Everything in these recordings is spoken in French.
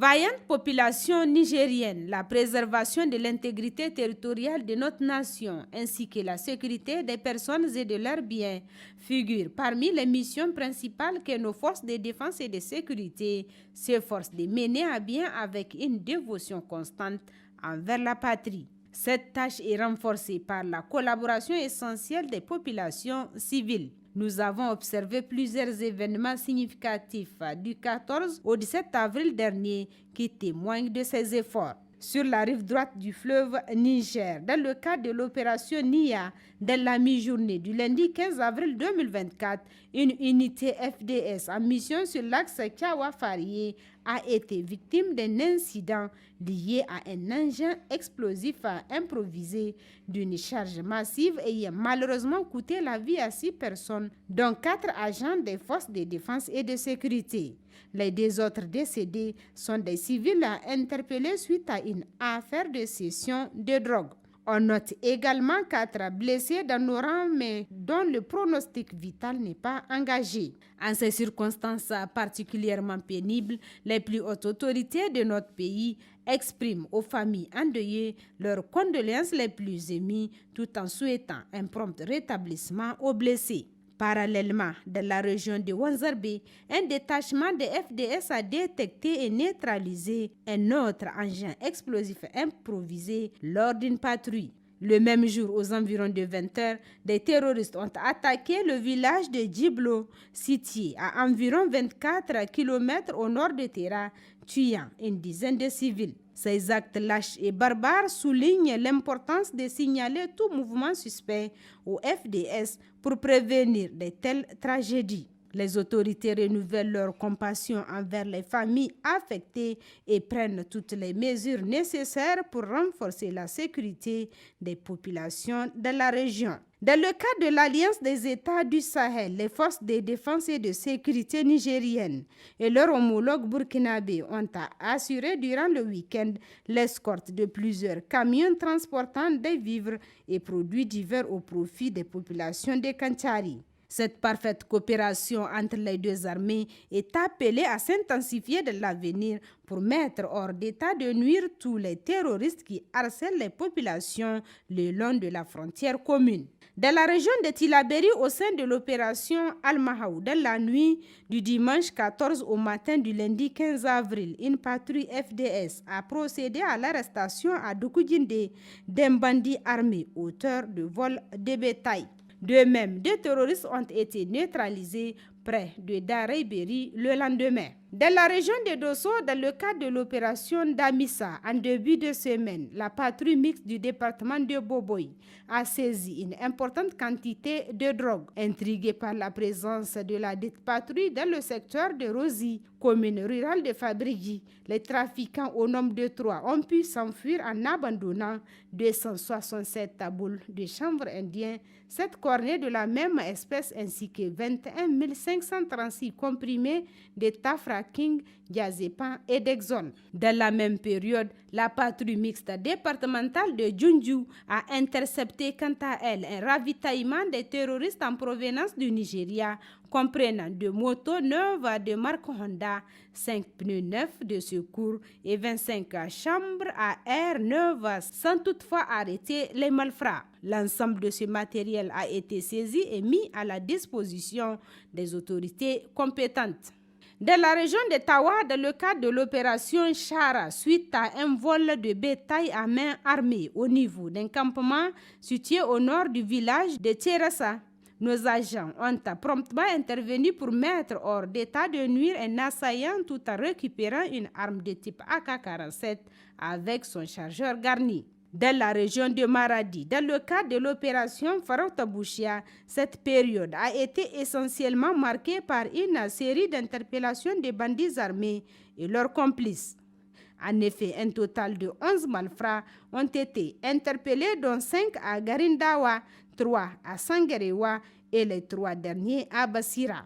Vaillante population nigérienne, la préservation de l'intégrité territoriale de notre nation ainsi que la sécurité des personnes et de leurs biens figurent parmi les missions principales que nos forces de défense et de sécurité s'efforcent de mener à bien avec une dévotion constante envers la patrie. Cette tâche est renforcée par la collaboration essentielle des populations civiles. Nous avons observé plusieurs événements significatifs du 14 au 17 avril dernier qui témoignent de ces efforts. Sur la rive droite du fleuve Niger, dans le cadre de l'opération NIA, dans la mi-journée du lundi 15 avril 2024, une unité FDS en mission sur l'axe Kiawa-Farié a été victime d'un incident lié à un engin explosif improvisé d'une charge massive ayant malheureusement coûté la vie à 6 personnes, dont 4 agents des forces de défense et de sécurité. Les 2 autres décédés sont des civils interpellés suite à une affaire de cession de drogue. On note également 4 blessés dans nos rangs, mais dont le pronostic vital n'est pas engagé. En ces circonstances particulièrement pénibles, les plus hautes autorités de notre pays expriment aux familles endeuillées leurs condoléances les plus émues, tout en souhaitant un prompt rétablissement aux blessés. Parallèlement, dans la région de Wanzarbe, un détachement de FDS a détecté et neutralisé un autre engin explosif improvisé lors d'une patrouille. Le même jour, aux environs de 20h, des terroristes ont attaqué le village de Djiblo, situé à environ 24 km au nord de Terra, tuant une dizaine de civils. Ces actes lâches et barbares soulignent l'importance de signaler tout mouvement suspect au FDS pour prévenir de telles tragédies. Les autorités renouvellent leur compassion envers les familles affectées et prennent toutes les mesures nécessaires pour renforcer la sécurité des populations de la région. Dans le cadre de l'Alliance des États du Sahel, les forces de défense et de sécurité nigériennes et leurs homologues burkinabés ont assuré durant le week-end l'escorte de plusieurs camions transportant des vivres et produits divers au profit des populations de Kantari. Cette parfaite coopération entre les 2 armées est appelée à s'intensifier dans l'avenir pour mettre hors d'état de nuire tous les terroristes qui harcèlent les populations le long de la frontière commune. Dans la région de Tillabéri, au sein de l'opération Al-Mahaou, dans la nuit du dimanche 14 au matin du lundi 15 avril, une patrouille FDS a procédé à l'arrestation à Doukoudjinde d'un bandit armé auteur de vol de bétail. De même, 2 terroristes ont été neutralisés près de Dareiberi le lendemain. Dans la région de Dosso, dans le cadre de l'opération Damissa, en début de semaine, la patrouille mixte du département de Boboy a saisi une importante quantité de drogue. Intrigués par la présence de la dite patrouille dans le secteur de Rosi, commune rurale de Fabrigi, les trafiquants au nombre de 3 ont pu s'enfuir en abandonnant 267 boules de chanvre indien, 7 cornets de la même espèce ainsi que 21 536 comprimés de Tafraking, Diazépam et Dexone. Dans la même période, la patrouille mixte départementale de Djoundjou a intercepté quant à elle un ravitaillement des terroristes en provenance du Nigeria, comprenant 2 motos neuves de marque Honda, 5 pneus neufs de secours et 25 chambres à air neuves, sans toutefois arrêter les malfrats. L'ensemble de ce matériel a été saisi et mis à la disposition des autorités compétentes. Dans la région de Tawa, dans le cadre de l'opération Chara, suite à un vol de bétail à main armée au niveau d'un campement situé au nord du village de Tcherassa, nos agents ont promptement intervenu pour mettre hors d'état de nuire un assaillant tout en récupérant une arme de type AK-47 avec son chargeur garni. Dans la région de Maradi, dans le cadre de l'opération Farota Bouchia, cette période a été essentiellement marquée par une série d'interpellations de bandits armés et leurs complices. En effet, un total de 11 malfrats ont été interpellés, dont 5 à Garindawa, 3 à Sangarewa et les 3 derniers à Bassira.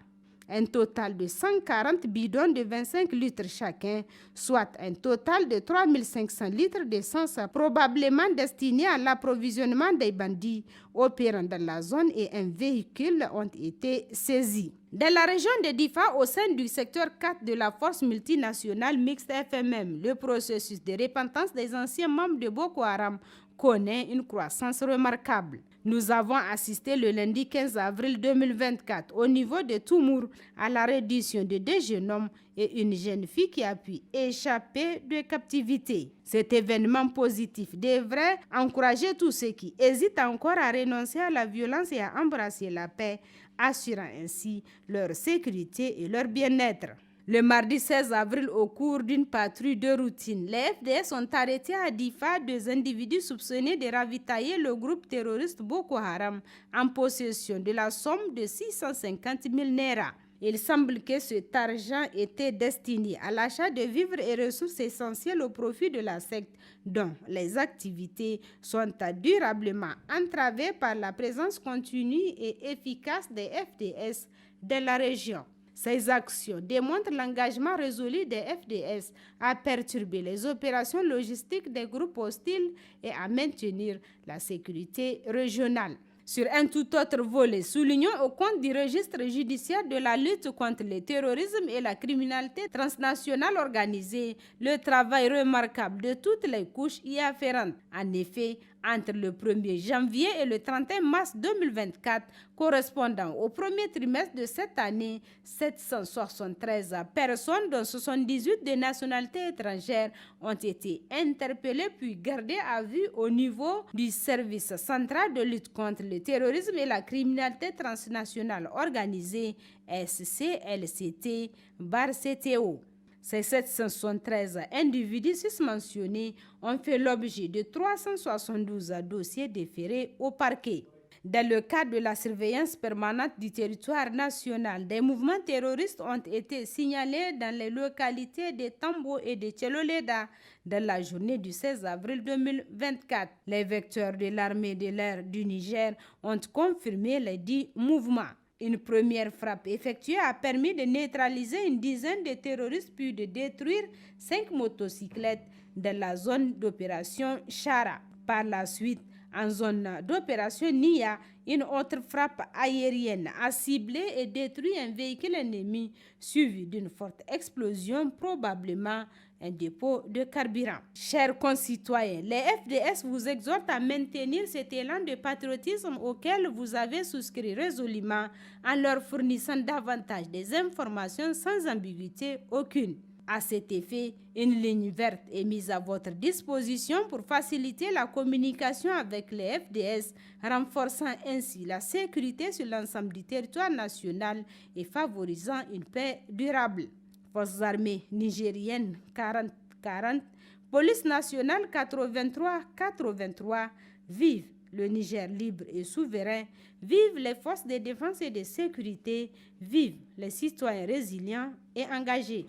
Un total de 140 bidons de 25 litres chacun, soit un total de 3500 litres d'essence probablement destinés à l'approvisionnement des bandits opérant dans la zone, et un véhicule ont été saisis. Dans la région de Difa, au sein du secteur 4 de la force multinationale mixte FMM, le processus de repentance des anciens membres de Boko Haram connaît une croissance remarquable. Nous avons assisté le lundi 15 avril 2024 au niveau de Toumour à la reddition de 2 jeunes hommes et une jeune fille qui a pu échapper de captivité. Cet événement positif devrait encourager tous ceux qui hésitent encore à renoncer à la violence et à embrasser la paix, assurant ainsi leur sécurité et leur bien-être. Le mardi 16 avril, au cours d'une patrouille de routine, les FDS ont arrêté à Difa 2 individus soupçonnés de ravitailler le groupe terroriste Boko Haram en possession de la somme de 650 000 naira. Il semble que cet argent était destiné à l'achat de vivres et ressources essentielles au profit de la secte, dont les activités sont durablement entravées par la présence continue et efficace des FDS dans la région. Ces actions démontrent l'engagement résolu des FDS à perturber les opérations logistiques des groupes hostiles et à maintenir la sécurité régionale. Sur un tout autre volet, soulignons au compte du registre judiciaire de la lutte contre le terrorisme et la criminalité transnationale organisée, le travail remarquable de toutes les couches y afférentes. En effet, entre le 1er janvier et le 31 mars 2024, correspondant au premier trimestre de cette année, 773 personnes, dont 78 de nationalité étrangère, ont été interpellées puis gardées à vue au niveau du service central de lutte contre le terrorisme et la criminalité transnationale organisée, SCLCT/CTO. Ces 773 individus susmentionnés ont fait l'objet de 372 dossiers déférés au parquet. Dans le cadre de la surveillance permanente du territoire national, des mouvements terroristes ont été signalés dans les localités de Tambo et de Tcheloleda dans la journée du 16 avril 2024. Les vecteurs de l'armée de l'air du Niger ont confirmé les dits mouvements. Une première frappe effectuée a permis de neutraliser une dizaine de terroristes puis de détruire 5 motocyclettes dans la zone d'opération Chara. Par la suite, en zone d'opération Nia, une autre frappe aérienne a ciblé et détruit un véhicule ennemi suivi d'une forte explosion, probablement un dépôt de carburant. Chers concitoyens, les FDS vous exhortent à maintenir cet élan de patriotisme auquel vous avez souscrit résolument en leur fournissant davantage des informations sans ambiguïté aucune. À cet effet, une ligne verte est mise à votre disposition pour faciliter la communication avec les FDS, renforçant ainsi la sécurité sur l'ensemble du territoire national et favorisant une paix durable. Forces armées nigériennes 40-40, Police nationale 83-83, vive le Niger libre et souverain, vive les forces de défense et de sécurité, vive les citoyens résilients et engagés.